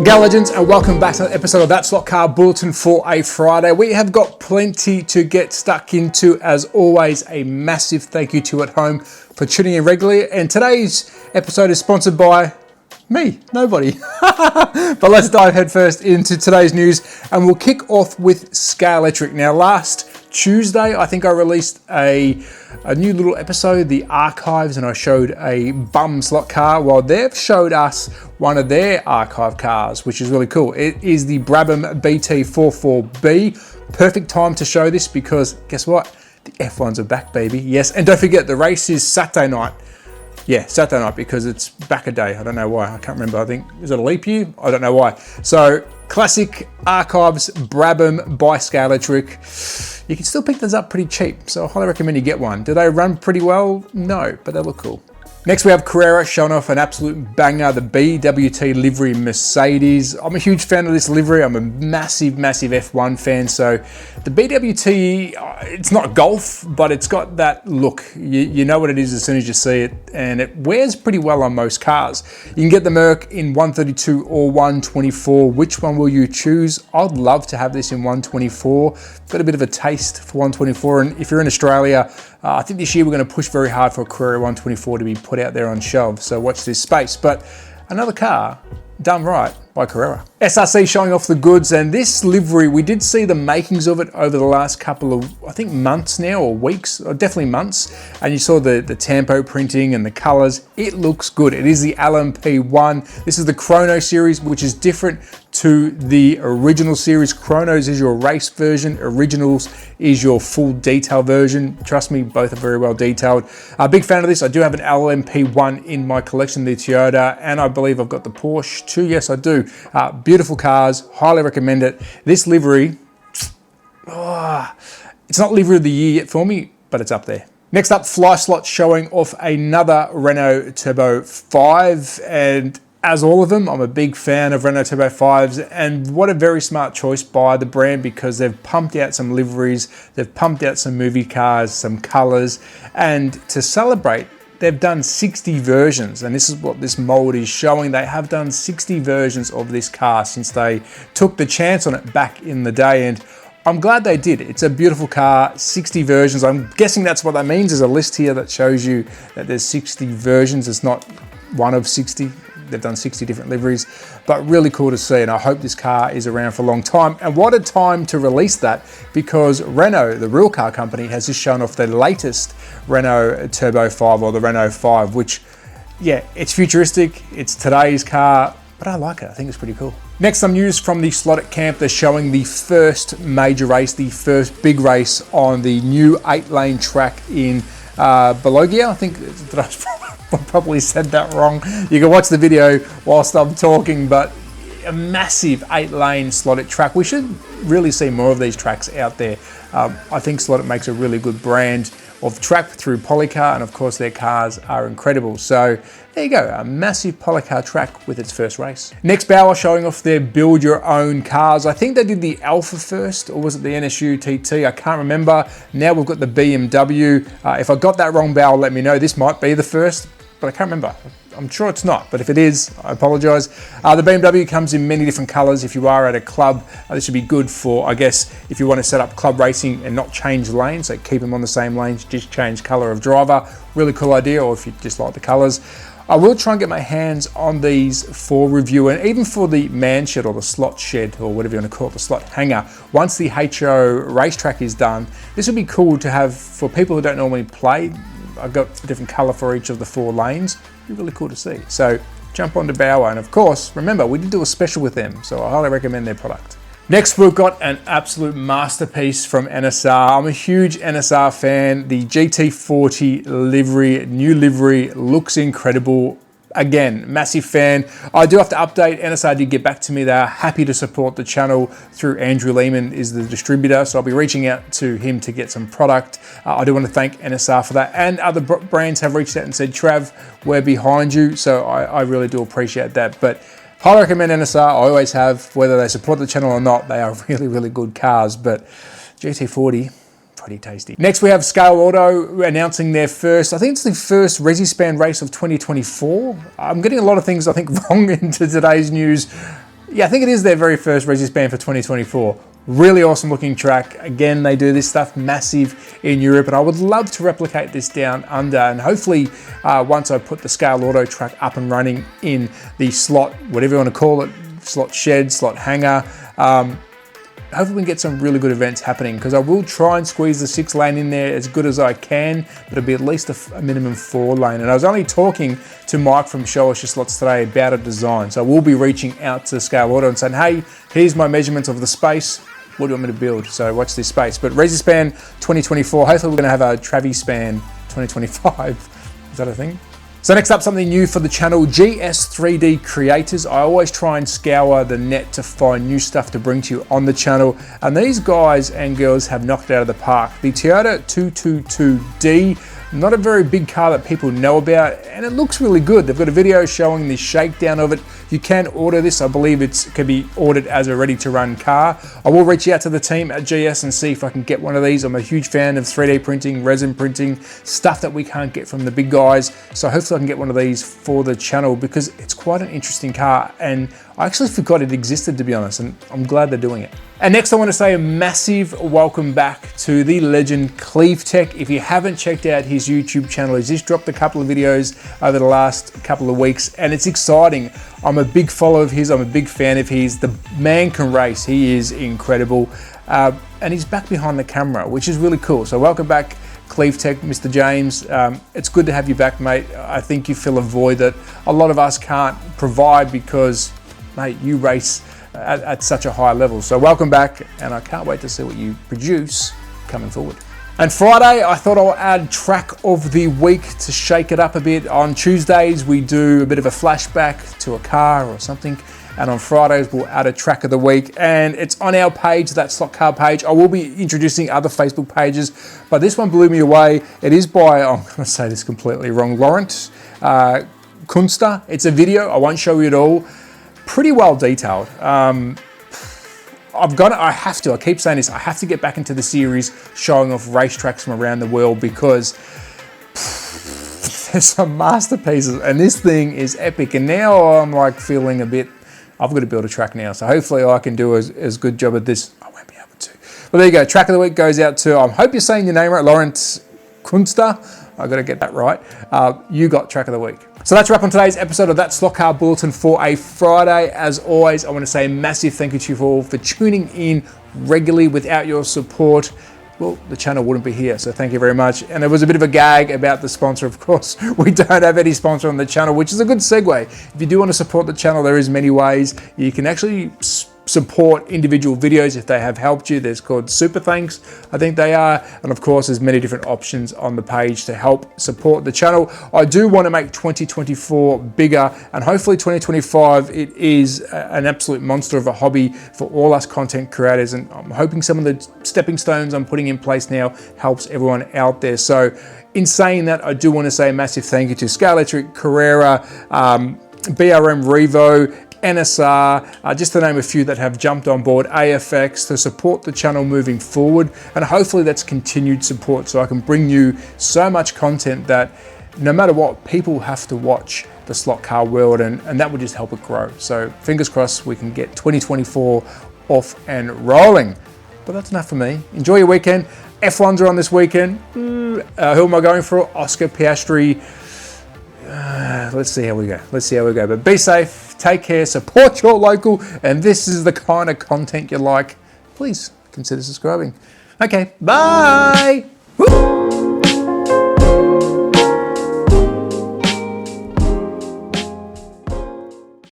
G'day legends, and welcome back to another episode of That Slot Car Bulletin for a Friday. We have got plenty to get stuck into. As always, a massive thank you to you at home for tuning in regularly. And today's episode is sponsored by me, nobody. But let's dive headfirst into today's news, and we'll kick off with Eletric. Now, last Tuesday, I think I released a new little episode, the archives, and I showed a bum slot car. Well, they've showed us one of their archive cars, which is really cool. It is the Brabham BT44B. Perfect time to show this because guess what? The F1s are back, baby. Yes, and don't forget, the race is Saturday night. Yeah, Saturday night because it's back a day. I don't know why. I can't remember. I think, is it a leap year? I don't know why. So, classic archives Brabham by Eletric. You can still pick those up pretty cheap, so I highly recommend you get one. Do they run pretty well? No, but they look cool. Next, we have Carrera showing off an absolute banger, the BWT livery Mercedes. I'm a huge fan of this livery. I'm a massive F1 fan. So the BWT, it's not golf, but it's got that look. You know what it is as soon as you see it, and it wears pretty well on most cars. You can get the Merc in 132 or 124. Which one will you choose? I'd love to have this in 124. Got a bit of a taste for 124, and if you're in Australia, I think this year we're going to push very hard for a Carrera 124 to be put out there on shelves, so watch this space. But another car done right by Carrera. SRC showing off the goods, and this livery, we did see the makings of it over the last couple of, I think, months now, or weeks, or definitely months, and you saw the tempo printing and the colors. It looks good. It is the LMP1. This is the Chrono series, which is different to the original series. Chronos is your race version, Originals is your full detail version. Trust me, both are very well detailed. A big fan of this. I do have an LMP1 in my collection, the Toyota, and I believe I've got the Porsche too. Yes, I do. Beautiful cars, highly recommend it. This livery, it's not livery of the year yet for me, but it's up there. Next up, Fly Slot showing off another Renault Turbo 5, and as all of them, I'm a big fan of Renault Turbo 5s, and what a very smart choice by the brand because they've pumped out some liveries, they've pumped out some movie cars, some colors, and to celebrate, they've done 60 versions, and this is what this mold is showing. They have done 60 versions of this car since they took the chance on it back in the day, and I'm glad they did. It's a beautiful car, 60 versions. I'm guessing that's what that means. There's a list here that shows you that there's 60 versions. It's not one of 60. They've done 60 different liveries, but really cool to see, and I hope this car is around for a long time. And what a time to release that, because Renault, the real car company, has just shown off their latest Renault Turbo 5, or the Renault 5, which, yeah, it's futuristic, it's today's car, but I like it. I think it's pretty cool. Next, some news from the Slotted camp. They're showing the first major race, the first big race on the new 8-lane track in Bologna. I think, did I probably said that wrong. You can watch the video whilst I'm talking, but a massive 8-lane slotted track. We should really see more of these tracks out there. I think Slotted makes a really good brand of track through Polycar, and of course their cars are incredible. So there you go, a massive Polycar track with its first race. Next, Bauer showing off their build your own cars. I think they did the Alpha first, or was it the NSU TT? I can't remember. Now we've got the BMW. If I got that wrong, Bauer, let me know. This might be the first, but I can't remember. I'm sure it's not, but if it is, I apologize. The BMW comes in many different colors. If you are at a club, this should be good for, I guess, if you want to set up club racing and not change lanes, so keep them on the same lanes, just change color of driver. Really cool idea, or if you just like the colors. I will try and get my hands on these for review, and even for the man shed, or the slot shed, or whatever you want to call it, the slot hanger. Once the HO racetrack is done, this would be cool to have for people who don't normally play. I've got a different color for each of the 4 lanes. It'd be really cool to see. So jump onto Bauer, and of course, remember, we did do a special with them, so I highly recommend their product. Next, we've got an absolute masterpiece from NSR. I'm a huge NSR fan. The GT40 livery, new livery, looks incredible. Again, massive fan. I do have to update. NSR did get back to me. They are happy to support the channel through Andrew Lehman is the distributor. So I'll be reaching out to him to get some product. I do want to thank NSR for that. And other brands have reached out and said, Trav, we're behind you. So I really do appreciate that. But highly recommend NSR. I always have. Whether they support the channel or not, they are really good cars. But GT40, pretty tasty. Next, we have Scale Auto announcing their first, I think it's the first ResiSpan race of 2024. I'm getting a lot of things I think wrong into today's news. Yeah, I think it is their very first Resi Span for 2024. Really awesome looking track. Again, they do this stuff massive in Europe, and I would love to replicate this down under. And hopefully, once I put the Scale Auto track up and running in the slot, whatever you want to call it, slot shed, slot hangar, hopefully we can get some really good events happening, because I will try and squeeze the 6 lane in there as good as I can, but it'll be at least a minimum 4 lane. And I was only talking to Mike from Show Us Your Slots today about a design. So we'll be reaching out to Scale Auto and saying, hey, here's my measurements of the space. What do you want me to build? So watch this space. But Resi Span 2024, hopefully we're gonna have a Travi Span 2025. Is that a thing? So next up, something new for the channel, GS3D creators. I always try and scour the net to find new stuff to bring to you on the channel. And these guys and girls have knocked it out of the park. The Toyota 222D, not a very big car that people know about, and it looks really good. They've got a video showing the shakedown of it. You can order this. I believe it can be ordered as a ready-to-run car. I will reach out to the team at GS and see if I can get one of these. I'm a huge fan of 3D printing, resin printing, stuff that we can't get from the big guys. So hopefully I can get one of these for the channel, because it's quite an interesting car, and I actually forgot it existed, to be honest, and I'm glad they're doing it. And next I want to say a massive welcome back to the legend Cleave Tech. If you haven't checked out his YouTube channel, he's just dropped a couple of videos over the last couple of weeks, and it's exciting. I'm a big follower of his, I'm a big fan of his. The man can race, he is incredible. And he's back behind the camera, which is really cool. So welcome back, Cleave Tech, Mr. James. It's good to have you back, mate. I think you fill a void that a lot of us can't provide, because, mate, you race at such a high level. So welcome back, and I can't wait to see what you produce coming forward. And Friday, I thought I'll add track of the week to shake it up a bit. On Tuesdays, we do a bit of a flashback to a car or something. And on Fridays, we'll add a track of the week. And it's on our page, that slot car page. I will be introducing other Facebook pages, but this one blew me away. It is by, I'm gonna say this completely wrong, Laurent Kunster. It's a video, I won't show you it all. Pretty well detailed. I keep saying this, I have to get back into the series showing off racetracks from around the world, because there's some masterpieces, and this thing is epic. And now I'm like feeling a bit, I've got to build a track now. So hopefully I can do as good job at this. I won't be able to. But there you go, track of the week goes out to, I hope you're saying your name right, Laurent Kunster. I got to get that right. You got track of the week. So that's a wrap on today's episode of That Slot Car Bulletin for a Friday. As always, I want to say a massive thank you to you all for tuning in regularly. Without your support, well, the channel wouldn't be here. So thank you very much. And there was a bit of a gag about the sponsor. Of course, we don't have any sponsor on the channel, which is a good segue. If you do want to support the channel, there is many ways. You can actually support individual videos if they have helped you. There's called Super Thanks, I think they are. And of course, there's many different options on the page to help support the channel. I do want to make 2024 bigger, and hopefully 2025, it is an absolute monster of a hobby for all us content creators. And I'm hoping some of the stepping stones I'm putting in place now helps everyone out there. So in saying that, I do want to say a massive thank you to Eletric, Carrera, BRM Revo, NSR, just to name a few that have jumped on board, AFX, to support the channel moving forward. And hopefully that's continued support, so I can bring you so much content that no matter what, people have to watch the slot car world, and that would just help it grow. So fingers crossed we can get 2024 off and rolling. But that's enough for me. Enjoy your weekend. F1s are on this weekend. Who am I going for? Oscar Piastri. Let's see how we go. But be safe, take care, support your local, and this is the kind of content you like. Please consider subscribing. Okay, bye. Woo!